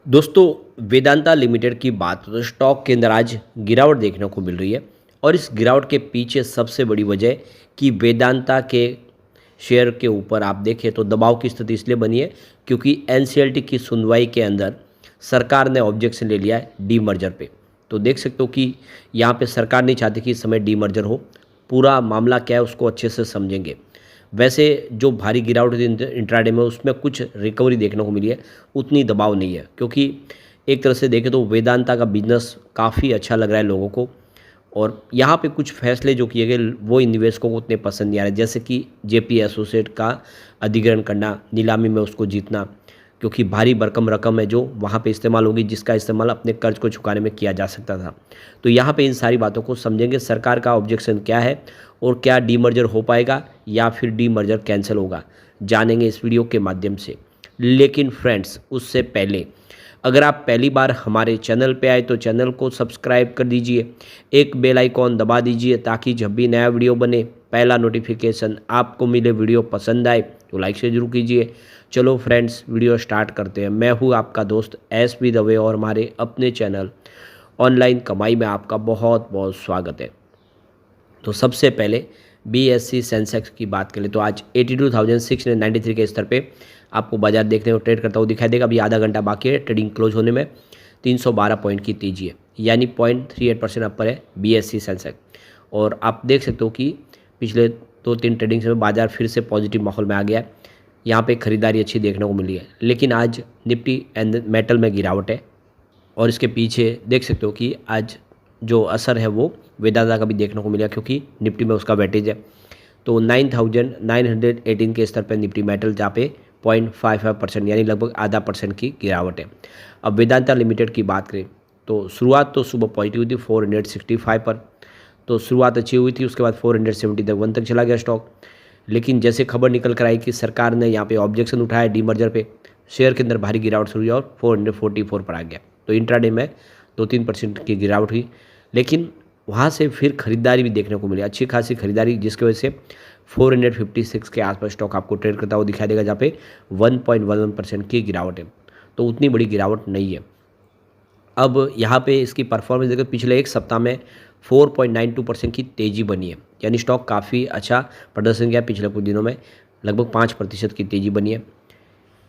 दोस्तों वेदांता लिमिटेड की बात हो तो स्टॉक के अंदर आज गिरावट देखने को मिल रही है। और इस गिरावट के पीछे सबसे बड़ी वजह कि वेदांता के शेयर के ऊपर आप देखें तो दबाव की स्थिति इसलिए बनी है क्योंकि एनसीएलटी की सुनवाई के अंदर सरकार ने ऑब्जेक्शन ले लिया है डी मर्जर पे। तो देख सकते हो कि यहाँ पे सरकार नहीं चाहती कि इस समय डी मर्जर हो। पूरा मामला क्या है उसको अच्छे से समझेंगे। वैसे जो भारी गिरावट थी इंट्राडे में उसमें कुछ रिकवरी देखने को मिली है, उतनी दबाव नहीं है क्योंकि एक तरह से देखें तो वेदांता का बिजनेस काफ़ी अच्छा लग रहा है लोगों को। और यहाँ पे कुछ फैसले जो किए गए वो इन निवेशकों को उतने पसंद नहीं आ रहे, जैसे कि जेपी एसोसिएट का अधिग्रहण करना, नीलामी में उसको जीतना, क्योंकि भारी भरकम रकम है जो वहाँ पे इस्तेमाल होगी जिसका इस्तेमाल अपने कर्ज को चुकाने में किया जा सकता था। तो यहाँ पे इन सारी बातों को समझेंगे, सरकार का ऑब्जेक्शन क्या है और क्या डीमर्जर हो पाएगा या फिर डीमर्जर कैंसिल होगा, जानेंगे इस वीडियो के माध्यम से। लेकिन फ्रेंड्स उससे पहले अगर आप पहली बार हमारे चैनल पे आए तो चैनल को सब्सक्राइब कर दीजिए, एक बेल आइकॉन दबा दीजिए ताकि जब भी नया वीडियो बने पहला नोटिफिकेशन आपको मिले। वीडियो पसंद आए तो लाइक से जरूर कीजिए। चलो फ्रेंड्स वीडियो स्टार्ट करते हैं। मैं हूँ आपका दोस्त एसपी दवे और हमारे अपने चैनल ऑनलाइन कमाई में आपका बहुत बहुत स्वागत है। तो सबसे पहले बीएससी सेंसेक्स की बात करें तो आज 82,693 के स्तर पे आपको बाजार देखने को ट्रेड करता हुआ दिखाई देगा। अभी आधा घंटा बाकी है ट्रेडिंग क्लोज होने में। 312 पॉइंट की तेजी है, यानी 0.38% अपर है बीएससी सेंसेक्स। और आप देख सकते हो कि पिछले 2-3 ट्रेडिंग्स में बाजार फिर से पॉजिटिव माहौल में आ गया है। यहाँ पे खरीदारी अच्छी देखने को मिली है, लेकिन आज निफ्टी एंड मेटल में गिरावट है। और इसके पीछे देख सकते हो कि आज जो असर है वो वेदांता का भी देखने को मिला क्योंकि निफ्टी में उसका वेटेज है। तो 9,918 के स्तर पर निफ्टी मेटल जहाँ पे 0.55% यानी लगभग आधा परसेंट की गिरावट है। अब वेदांता लिमिटेड की बात करें तो शुरुआत तो सुबह पॉजिटिव थी 465 पर, तो शुरुआत अच्छी हुई थी। उसके बाद 471 तक चला गया स्टॉक। लेकिन जैसे खबर निकल कर आई कि सरकार ने यहाँ पे ऑब्जेक्शन उठाया डीमर्जर पे, शेयर के अंदर भारी गिरावट शुरू हुई और 444 पर आ गया। तो इंट्राडे में 2-3% की गिरावट हुई, लेकिन वहाँ से फिर खरीदारी भी देखने को मिली, अच्छी खासी खरीदारी, जिसकी वजह से 456 के आसपास स्टॉक आपको ट्रेड करता हुआ दिखाई देगा, जहाँ पे 1.11% की गिरावट है। तो उतनी बड़ी गिरावट नहीं है। अब यहाँ पे इसकी परफॉर्मेंस देखो, पिछले एक सप्ताह में 4.92% की तेज़ी बनी है, यानी स्टॉक काफ़ी अच्छा प्रदर्शन किया। पिछले कुछ दिनों में लगभग 5% की तेज़ी बनी है।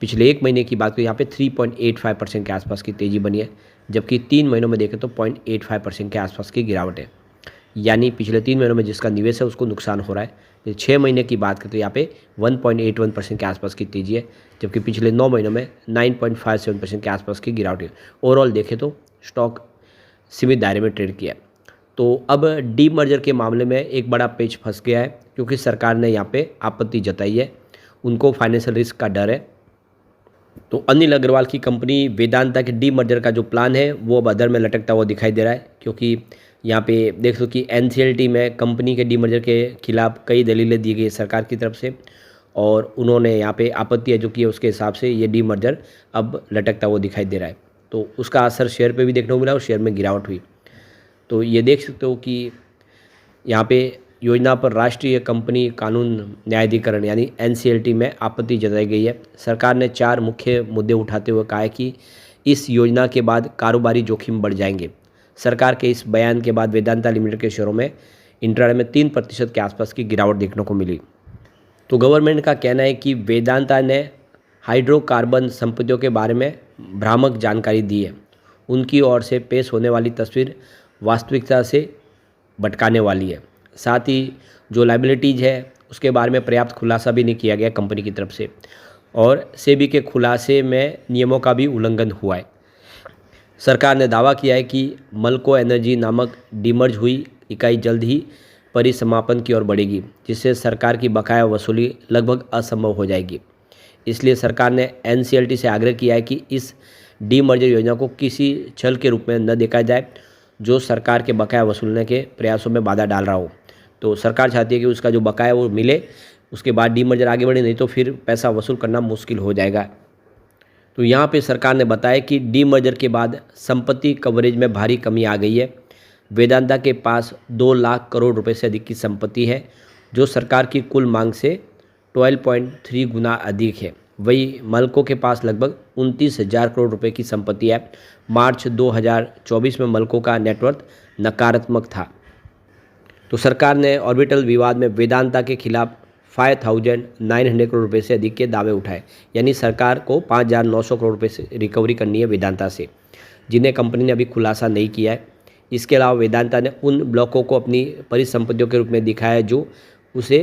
पिछले एक महीने की बात करें यहाँ पे 3.85% के आसपास की तेज़ी बनी है, जबकि 3 महीनों में देखें तो 0.85% के आसपास की गिरावट है। यानी पिछले 3 महीनों में जिसका निवेश है उसको नुकसान हो रहा है। 6 महीने की बात करें तो यहाँ पे 1.81% के आसपास की तेज़ी है, जबकि पिछले 9 महीनों में 9.57% के आसपास की गिरावट है। ओवरऑल देखें तो स्टॉक सीमित दायरे में ट्रेड किया है। तो अब डी मर्जर के मामले में एक बड़ा पेच फंस गया है क्योंकि सरकार ने यहाँ पे आपत्ति जताई है, उनको फाइनेंशियल रिस्क का डर है। तो अनिल अग्रवाल की कंपनी वेदांता के डी मर्जर का जो प्लान है वो अब अधर में लटकता हुआ दिखाई दे रहा है, क्योंकि यहाँ पे देख लो कि एनसीएलटी में कंपनी के डी मर्जर के खिलाफ कई दलीलें दी गई सरकार की तरफ से, और उन्होंने यहाँ पे आपत्तियाँ जो की है उसके हिसाब से ये डी मर्जर अब लटकता हुआ दिखाई दे रहा है। तो उसका असर शेयर पे भी देखने को मिला और शेयर में गिरावट हुई। तो ये देख सकते हो कि यहाँ पे योजना पर राष्ट्रीय कंपनी कानून न्यायाधिकरण यानी एनसीएलटी में आपत्ति जताई गई है। सरकार ने 4 मुख्य मुद्दे उठाते हुए कहा है कि इस योजना के बाद कारोबारी जोखिम बढ़ जाएंगे। सरकार के इस बयान के बाद वेदांता लिमिटेड के शेयरों में इंट्राडे में 3% के आसपास की गिरावट देखने को मिली। तो गवर्नमेंट का कहना है कि वेदांता ने हाइड्रोकार्बन संपत्तियों के बारे में भ्रामक जानकारी दी है। उनकी ओर से पेश होने वाली तस्वीर वास्तविकता से भटकाने वाली है। साथ ही जो लायबिलिटीज़ है उसके बारे में पर्याप्त खुलासा भी नहीं किया गया कंपनी की तरफ से, और सेबी के खुलासे में नियमों का भी उल्लंघन हुआ है। सरकार ने दावा किया है कि मल्को एनर्जी नामक डीमर्ज हुई इकाई जल्द ही परिसमापन की ओर बढ़ेगी, जिससे सरकार की बकाया वसूली लगभग असंभव हो जाएगी। इसलिए सरकार ने एनसीएलटी से आग्रह किया है कि इस डीमर्जर योजना को किसी छल के रूप में न देखा जाए जो सरकार के बकाया वसूलने के प्रयासों में बाधा डाल रहा हो। तो सरकार चाहती है कि उसका जो बकाया वो मिले, उसके बाद डीमर्जर आगे बढ़े, नहीं तो फिर पैसा वसूल करना मुश्किल हो जाएगा। तो यहाँ पे सरकार ने बताया कि डीमर्जर के बाद संपत्ति कवरेज में भारी कमी आ गई है। वेदांता के पास 2 लाख करोड़ रुपए से अधिक की संपत्ति है, जो सरकार की कुल मांग से 12.3 गुना अधिक है। वही मल्को के पास लगभग 29,000 करोड़ रुपए की संपत्ति है। मार्च 2024 में मल्को का नेटवर्थ नकारात्मक था। तो सरकार ने ऑर्बिटल विवाद में वेदांता के खिलाफ 5,900 करोड़ रुपए से अधिक के दावे उठाए। यानी सरकार को 5,900 करोड़ रुपए से रिकवरी करनी है वेदांता से, जिन्हें कंपनी ने अभी खुलासा नहीं किया है। इसके अलावा वेदांता ने उन ब्लॉकों को अपनी परिसंपत्तियों के रूप में दिखाया जो उसे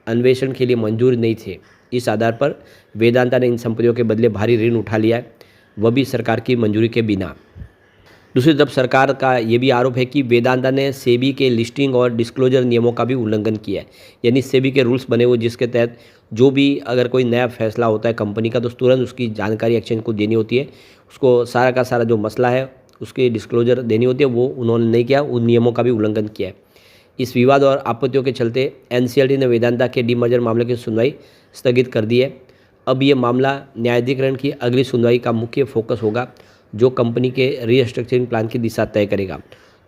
अन्वेषण के लिए मंजूर नहीं थे। इस आधार पर वेदांता ने इन संपत्तियों के बदले भारी ऋण उठा लिया है, वह भी सरकार की मंजूरी के बिना। दूसरी तरफ सरकार का ये भी आरोप है कि वेदांता ने सेबी के लिस्टिंग और डिस्क्लोजर नियमों का भी उल्लंघन किया है। यानी सेबी के रूल्स बने हुए जिसके तहत जो भी अगर कोई नया फैसला होता है कंपनी का तो तुरंत उसकी जानकारी एक्सचेंज को देनी होती है, उसको सारा का सारा जो मसला है उसकी डिस्क्लोजर देनी होती है, वो उन्होंने नहीं किया, उन नियमों का भी उल्लंघन किया है। इस विवाद और आपत्तियों के चलते एनसीएलटी ने वेदांता के डीमर्जर मामले की सुनवाई स्थगित कर दी है। अब ये मामला न्यायाधिकरण की अगली सुनवाई का मुख्य फोकस होगा, जो कंपनी के रीस्ट्रक्चरिंग प्लान की दिशा तय करेगा।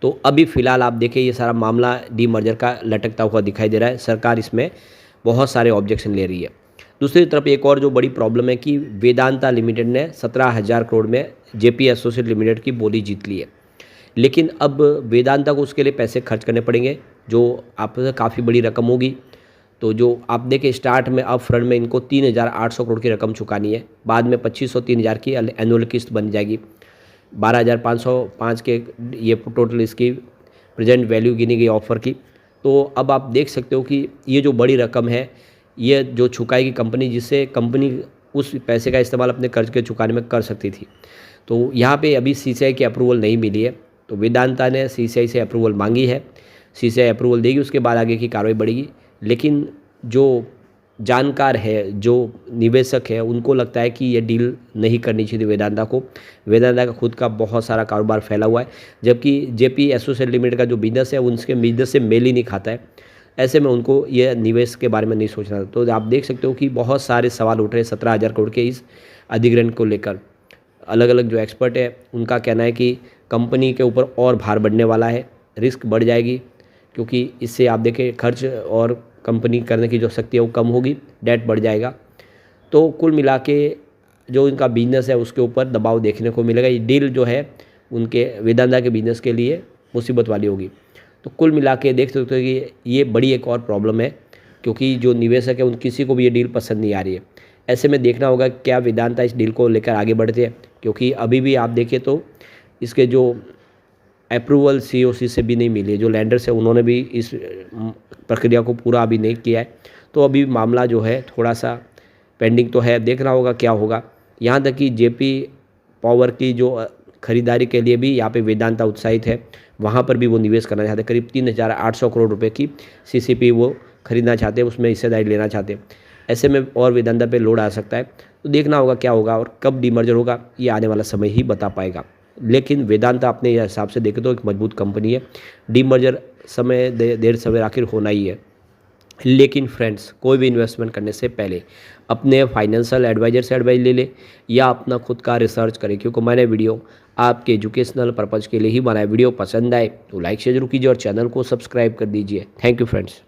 तो अभी फ़िलहाल आप देखें ये सारा मामला डीमर्जर का लटकता हुआ दिखाई दे रहा है। सरकार इसमें बहुत सारे ऑब्जेक्शन ले रही है। दूसरी तरफ एक और जो बड़ी प्रॉब्लम है कि वेदांता लिमिटेड ने 17,000 करोड़ में जेपी एसोसिएट लिमिटेड की बोली जीत ली है, लेकिन अब वेदांता को उसके लिए पैसे खर्च करने पड़ेंगे, जो आप काफ़ी बड़ी रकम होगी। तो जो आप देखें स्टार्ट में अप फ्रंट में इनको 3,800 करोड़ की रकम चुकानी है, बाद में 2,500 3,000 की एनुअल किस्त बन जाएगी, 12,505 के ये टोटल इसकी प्रेजेंट वैल्यू गिनी गई ऑफर की। तो अब आप देख सकते हो कि ये जो बड़ी रकम है ये जो चुकाएगी कंपनी, जिससे कंपनी उस पैसे का इस्तेमाल अपने कर्ज के चुकाने में कर सकती थी। तो यहाँ पे अभी सीसीआई की अप्रूवल नहीं मिली है, तो वेदांता ने सीसीआई से अप्रूवल मांगी है। सीसीआई अप्रूवल देगी, उसके बाद आगे की कार्रवाई बढ़ेगी। लेकिन जो जानकार है, जो निवेशक है, उनको लगता है कि ये डील नहीं करनी चाहिए वेदांता को। वेदांता का खुद का बहुत सारा कारोबार फैला हुआ है, जबकि जेपी एसोसिएट लिमिटेड का जो बिजनेस है उनके बिजनेस से मेल ही नहीं खाता है। ऐसे में उनको ये निवेश के बारे में नहीं सोचना। तो आप देख सकते हो कि बहुत सारे सवाल उठ रहे हैं 17,000 करोड़ के इस अधिग्रहण को लेकर। अलग अलग जो एक्सपर्ट है उनका कहना है कि कंपनी के ऊपर और भार बढ़ने वाला है, रिस्क बढ़ जाएगी, क्योंकि इससे आप देखें खर्च और कंपनी करने की जो शक्ति है वो कम होगी, डेट बढ़ जाएगा। तो कुल मिला के जो इनका बिजनेस है उसके ऊपर दबाव देखने को मिलेगा। ये डील जो है उनके वेदांता के बिजनेस के लिए मुसीबत वाली होगी। तो कुल मिला के देख सकते हो कि ये बड़ी एक और प्रॉब्लम है, क्योंकि जो निवेशक है उन किसी को भी ये डील पसंद नहीं आ रही है। ऐसे में देखना होगा क्या वेदांता इस डील को लेकर आगे बढ़ते हैं, क्योंकि अभी भी आप देखें तो इसके जो अप्रूवल सीओसी से भी नहीं मिली है, जो लैंडर्स है उन्होंने भी इस प्रक्रिया को पूरा अभी नहीं किया है। तो अभी मामला जो है थोड़ा सा पेंडिंग तो है, देखना होगा क्या होगा। यहाँ तक कि जेपी पावर की जो खरीदारी के लिए भी यहाँ पे वेदांता उत्साहित है, वहाँ पर भी वो निवेश करना चाहते हैं। करीब 3,800 करोड़ रुपए की सीसीपी वो खरीदना चाहते हैं, उसमें हिस्सेदारी लेना चाहते हैं। ऐसे में और वेदांता पे लोड आ सकता है। तो देखना होगा क्या होगा और कब डीमर्जर होगा, ये आने वाला समय ही बता पाएगा। लेकिन वेदांता अपने हिसाब से देखें तो एक मजबूत कंपनी है। डीमर्जर समय देर सवेर आखिर होना ही है। लेकिन फ्रेंड्स, कोई भी इन्वेस्टमेंट करने से पहले अपने फाइनेंशियल एडवाइजर से एडवाइस ले ले या अपना खुद का रिसर्च करें, क्योंकि मैंने वीडियो आपके एजुकेशनल पर्पज़ के लिए ही बनाया। वीडियो पसंद आए तो लाइक शेयर जरूर कीजिए और चैनल को सब्सक्राइब कर दीजिए। Thank you friends.